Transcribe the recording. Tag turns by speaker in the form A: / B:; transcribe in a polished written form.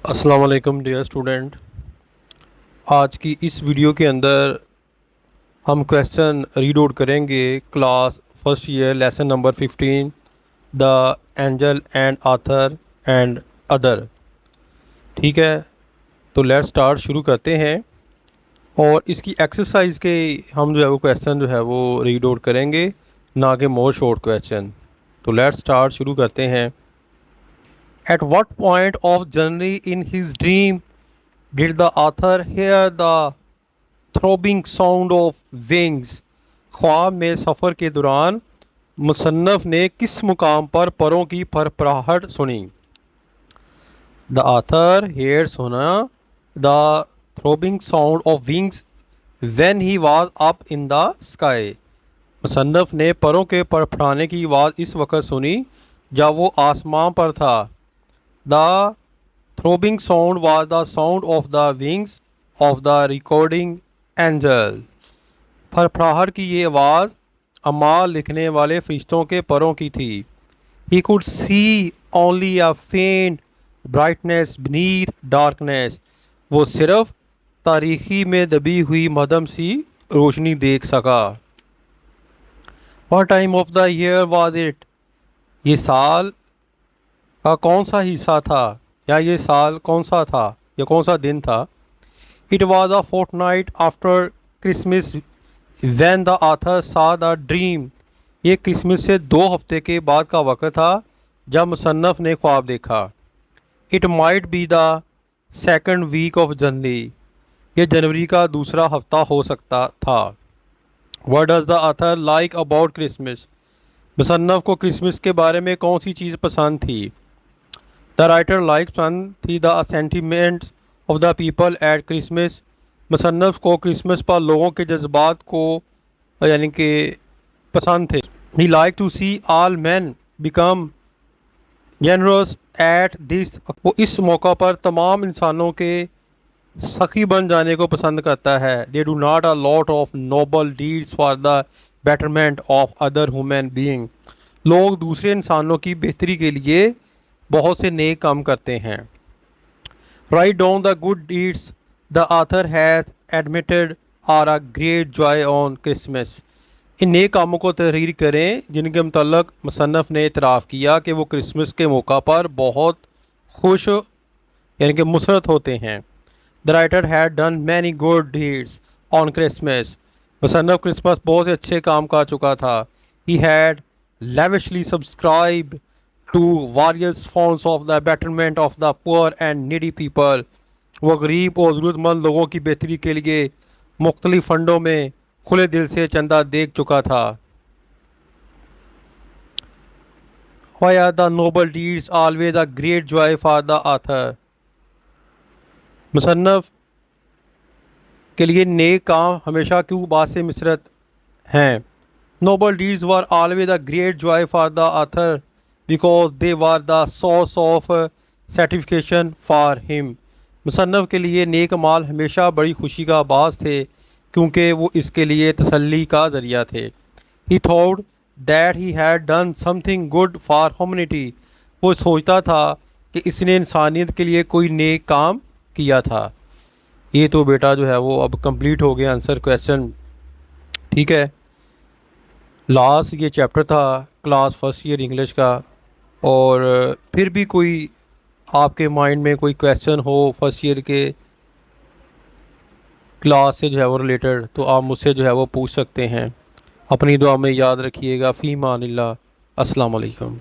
A: अस्सलाम वालेकुम dear student. आज की इस वीडियो के अंदर हम क्वेश्चन रीड आउट करेंगे class first year lesson number 15 the angel and author and other. ठीक है, तो लेट स्टार्ट, शुरू करते हैं। और इसकी एक्सरसाइज के हम जो है वो क्वेश्चन जो है वो रीड आउट करेंगे, ना कि मोर शॉर्ट क्वेश्चन। तो लेट स्टार्ट, शुरू करते हैं। At what point of journey in his dream did the author hear the throbbing sound of wings? ख्वाब में सफ़र के दौरान मुसन्नफ़ ने किस मुकाम पर परों की फरफराहट सुनी? द आथर हेयर सुना the throbbing sound of wings when he was up in the sky. मुसन्नफ़ ने परों के फड़फड़ाने की आवाज़ इस वक्त सुनी जब वो आसमान पर था। The throbbing sound was the sound of the wings of the recording angel। फड़फड़ाहट की ये आवाज़ अमाल लिखने वाले फरिश्तों के परों की थी। He could see only a faint brightness beneath darkness। वो सिर्फ तारीखी में दबी हुई मध्यम सी रोशनी देख सका। What time of the year was it? ये साल का कौन सा हिस्सा था, या ये साल कौन सा था, या कौन सा दिन था? It was a fortnight after Christmas when the author saw the dream. ये क्रिसमस से 2 हफ्ते के बाद का वक्त था जब मुसन्नफ़ ने ख्वाब देखा। It might be the second week of January. ये जनवरी का दूसरा हफ्ता हो सकता था। What does the author like about Christmas? मुसन्नफ़ को क्रिसमस के बारे में कौन सी चीज़ पसंद थी? द राइटर लाइक पसंद थी the sentiments of the people at Christmas. मुसन्नफ़ को क्रिसमस पर लोगों के जज्बात को यानी कि पसंद थे। He like to see all man become generous at this. वो इस मौका पर तमाम इंसानों के सखी बन जाने को पसंद करता है। They do not a lot of noble deeds for the betterment of other human being. लोग दूसरे इंसानों की बेहतरी के लिए बहुत से नेक काम करते हैं। Write down the good deeds the author has admitted or a great joy on Christmas. इन नेक कामों को तहरीर करें जिनके मतलब मुसन्नफ़ ने इतराफ़ किया कि वो क्रिसमस के मौका पर बहुत खुश यानी कि मुसरत होते हैं। The writer had done many good deeds on Christmas. मुसन्नफ़ क्रिसमस बहुत से अच्छे काम कर चुका था। He had lavishly subscribed to various funds of the betterment of the poor and needy people। वो गरीब और ज़रूरतमंद लोगों की बेहतरी के लिए मुख्तलिफ फ़ंडों में खुले दिल से चंदा दे चुका था। Why are the noble deeds always a great joy for the author? मुसन्नफ़ के लिए नेक काम हमेशा क्यों बात से मिसरत हैं? Noble deeds were always a great joy for the author because they were the source of satisfaction for him। मुसन्नफ़ के लिए नेक माल हमेशा बड़ी खुशी का बास थे क्योंकि वो इसके लिए तसल्ली का ज़रिया थे। He thought that he had done something good for humanity। वो सोचता था कि इसने इंसानियत के लिए कोई नेक काम किया था। ये तो बेटा जो है वो अब कंप्लीट हो गया आंसर क्वेश्चन। ठीक है, लास्ट ये चैप्टर था क्लास फर्स्ट ईयर इंग्लिश का। और फिर भी कोई आपके माइंड में कोई क्वेश्चन हो फर्स्ट ईयर के क्लास से जो है वो रिलेटेड, तो आप मुझसे जो है वो पूछ सकते हैं। अपनी दुआ में याद रखिएगा। फ़ी मानिल्लाह। अस्सलाम वालेकुम।